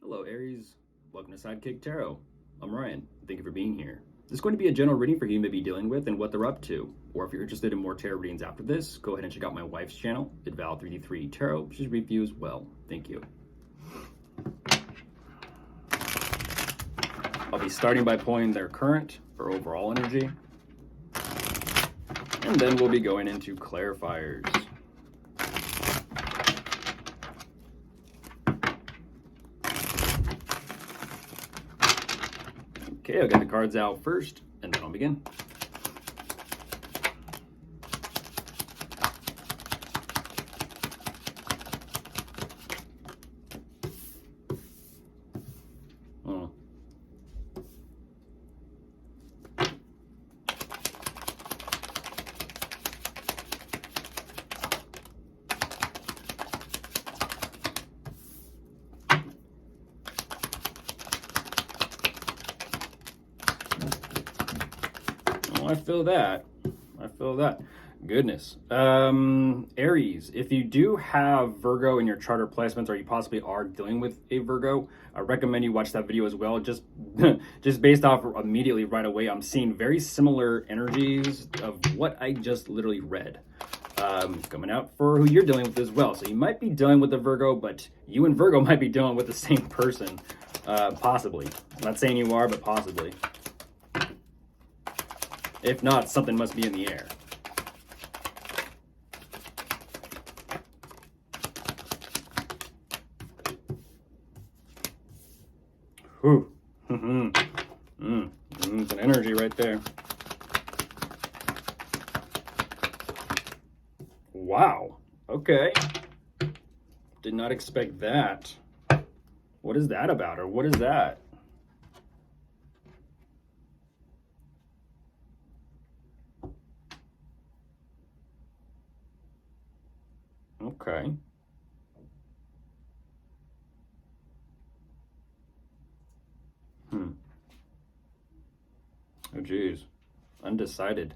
Hello, Aries. Welcome to Sidekick Tarot. I'm Ryan. Thank you for being here. This is going to be a general reading for who you may be dealing with and what they're up to. Or if you're interested in more tarot readings after this, go ahead and check out my wife's channel, Val3D3 Tarot. She's read for you as well. Thank you. I'll be starting by pulling their current for overall energy. And then we'll be going into clarifiers. Okay, I'll get the cards out first, and then I'll begin. Oh. I feel that. Goodness. Aries, if you do have Virgo in your charter placements, or you possibly are dealing with a Virgo, I recommend you watch that video as well. Just based off immediately right away, I'm seeing very similar energies of what I just literally read. Coming out for who you're dealing with as well. So you might be dealing with a Virgo, but you and Virgo might be dealing with the same person. Possibly. I'm not saying you are, but possibly. If not, something must be in the air. Whew. It's an energy right there. Wow. Okay. Did not expect that. What is that about, or what is that? Okay. Oh, geez. Undecided.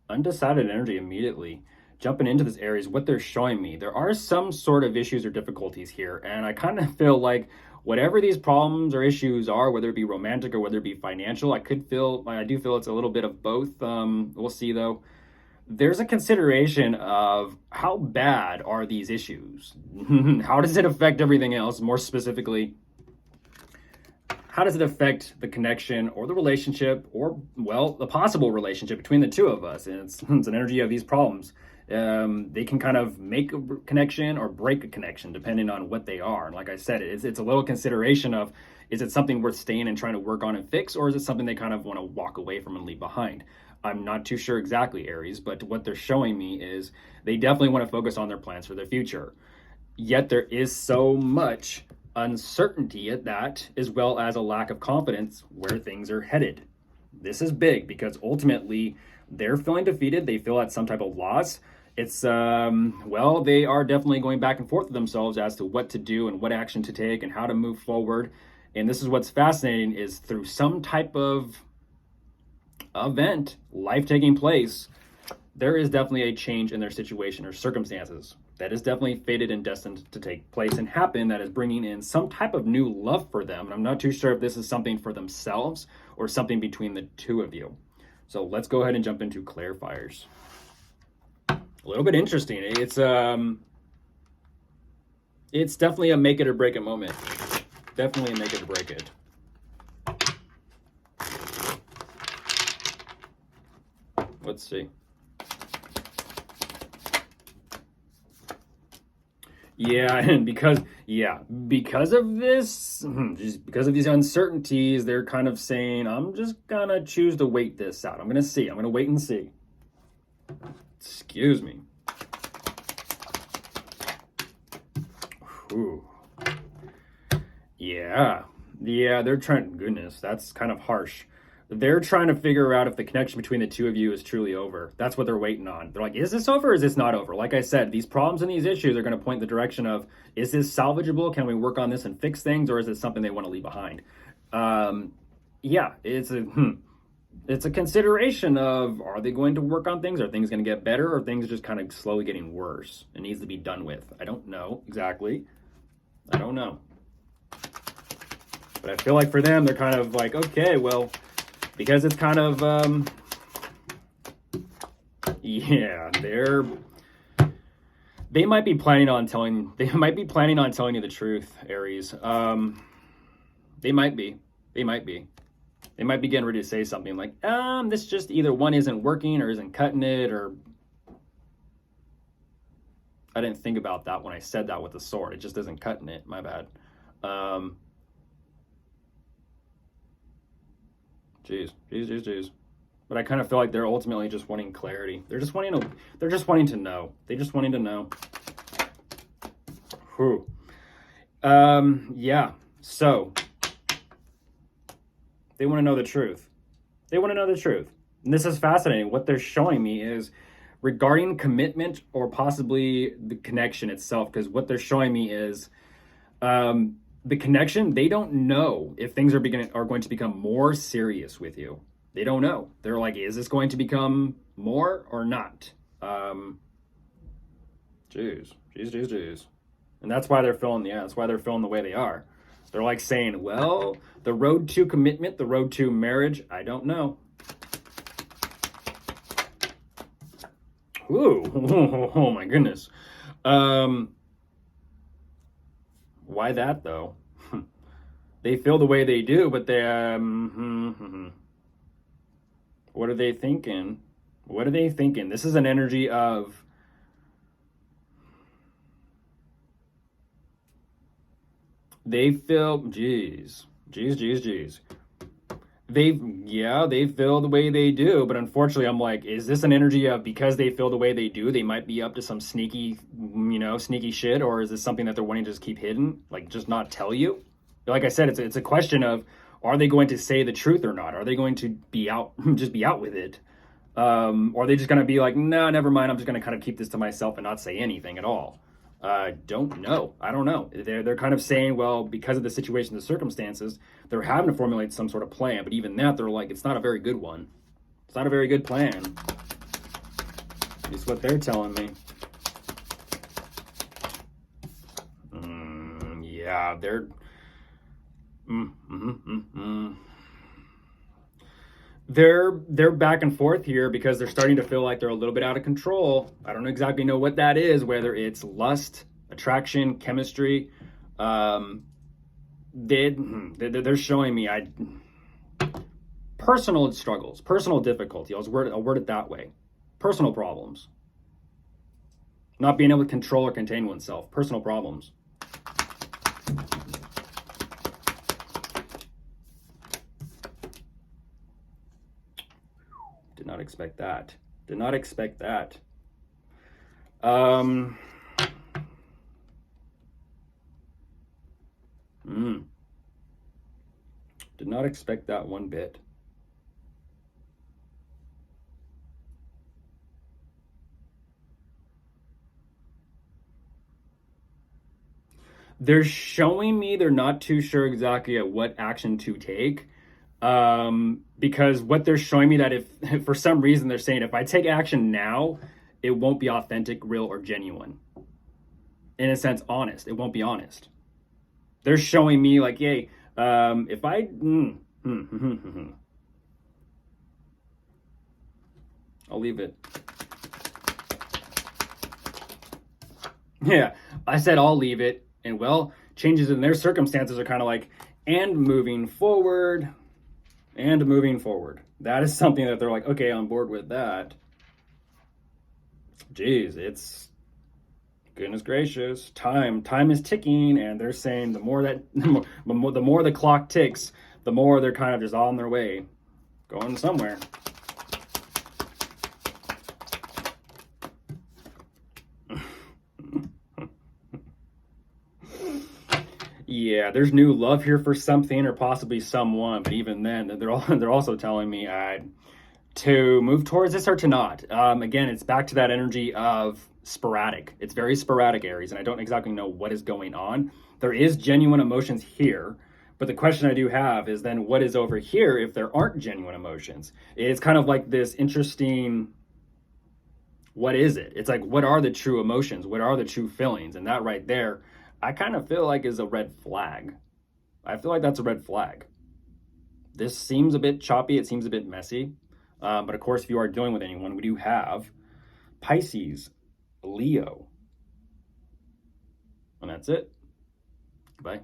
Undecided energy immediately. Jumping into this Aries, what they're showing me, there are some sort of issues or difficulties here, and I kind of feel like whatever these problems or issues are, whether it be romantic or whether it be financial, I do feel it's a little bit of both. We'll see though. There's a consideration of how bad are these issues? How does it affect everything else? More specifically, how does it affect the connection or the relationship, or, well, the possible relationship between the two of us? And it's an energy of these problems. They can kind of make a connection or break a connection depending on what they are. And like I said, it's a little consideration of, is it something worth staying and trying to work on and fix, or is it something they kind of want to walk away from and leave behind? I'm not too sure exactly, Aries, but what they're showing me is they definitely want to focus on their plans for the future. Yet there is so much uncertainty at that, as well as a lack of confidence where things are headed. This is big because ultimately they're feeling defeated. They feel at some type of loss. It's, well, they are definitely going back and forth with themselves as to what to do and what action to take and how to move forward. And this is what's fascinating, is through some type of event, life taking place, there is definitely a change in their situation or circumstances that is definitely fated and destined to take place and happen, that is bringing in some type of new love for them. And I'm not too sure if this is something for themselves or something between the two of you. So let's go ahead and jump into clarifiers. A little bit interesting. It's definitely a make it or break it moment. Definitely a make it or break it. Let's see. Yeah, and because of this, just because of these uncertainties, they're kind of saying, I'm just gonna choose to wait this out. I'm gonna wait and see. Excuse me. Ooh. Yeah, they're trying, goodness, that's kind of harsh. They're trying to figure out if the connection between the two of you is truly over. That's what they're waiting on. They're like, is this over or is this not over? Like I said, these problems and these issues are going to point the direction of, is this salvageable? Can we work on this and fix things? Or is it something they want to leave behind? Yeah, it's a consideration of, are they going to work on things? Are things going to get better? Or things just kind of slowly getting worse? It needs to be done with. I don't know exactly. I don't know. But I feel like for them, they're kind of like, okay, well, because it's kind of, yeah, they might be planning on telling you the truth, Aries. They might be. They might be getting ready to say something like, this just either one isn't working or isn't cutting it, or I didn't think about that when I said that with the sword. It just isn't cutting it. My bad. Jeez. But I kind of feel like they're ultimately just wanting clarity. They're just wanting to know. They just wanting to know. Whew. Yeah. So they want to know the truth. And this is fascinating. What they're showing me is regarding commitment or possibly the connection itself, because what they're showing me is the connection. They don't know if things are going to become more serious with you. They don't know. They're like, is this going to become more or not? Jeez. And that's why they're feeling, that's why they're feeling the way they are. They're like saying, well, the road to commitment, the road to marriage, I don't know. Ooh, oh my goodness. Why that though? They feel the way they do, but they, what are they thinking? This is an energy of, they feel, geez. They feel the way they do, but unfortunately I'm like, is this an energy of, because they feel the way they do, they might be up to some sneaky shit, or is this something that they're wanting to just keep hidden, like just not tell you? Like I said, it's a question of, are they going to say the truth or not? Are they going to be out with it? Or are they just going to be like, no, never mind, I'm just going to kind of keep this to myself and not say anything at all? Don't know. I don't know. They're kind of saying, well, because of the situation, the circumstances, they're having to formulate some sort of plan. But even that, they're like, it's not a very good one. It's not a very good plan. It's what they're telling me. Yeah, they're... They're back and forth here because they're starting to feel like they're a little bit out of control. I don't exactly know what that is, whether it's lust, attraction, chemistry. They're showing me personal struggles, personal difficulty. I'll word it that way. Personal problems. Not being able to control or contain oneself. Personal problems. Did not expect that. Did not expect that. Did not expect that one bit. They're showing me they're not too sure exactly at what action to take. Because what they're showing me, that if for some reason they're saying, if I take action now, it won't be authentic, real, or genuine. In a sense, honest. It won't be honest. They're showing me like, hey, if I... I'll leave it. Yeah, I said I'll leave it. And well, changes in their circumstances are kind of like, and moving forward. That is something that they're like, okay, on board with that. Jeez, it's, goodness gracious, time is ticking, and they're saying the more the clock ticks, the more they're kind of just on their way, going somewhere. Yeah, there's new love here for something or possibly someone, but even then, they're also telling me to move towards this or to not. Again, it's back to that energy of sporadic. It's very sporadic, Aries, and I don't exactly know what is going on. There is genuine emotions here, but the question I do have is then what is over here if there aren't genuine emotions? It's kind of like this interesting, what is it? It's like, what are the true emotions? What are the true feelings? And that right there, I kind of feel like is a red flag. I feel like that's a red flag. This seems a bit choppy. It seems a bit messy. But of course, if you are dealing with anyone, we do have Pisces, Leo. And that's it. Goodbye.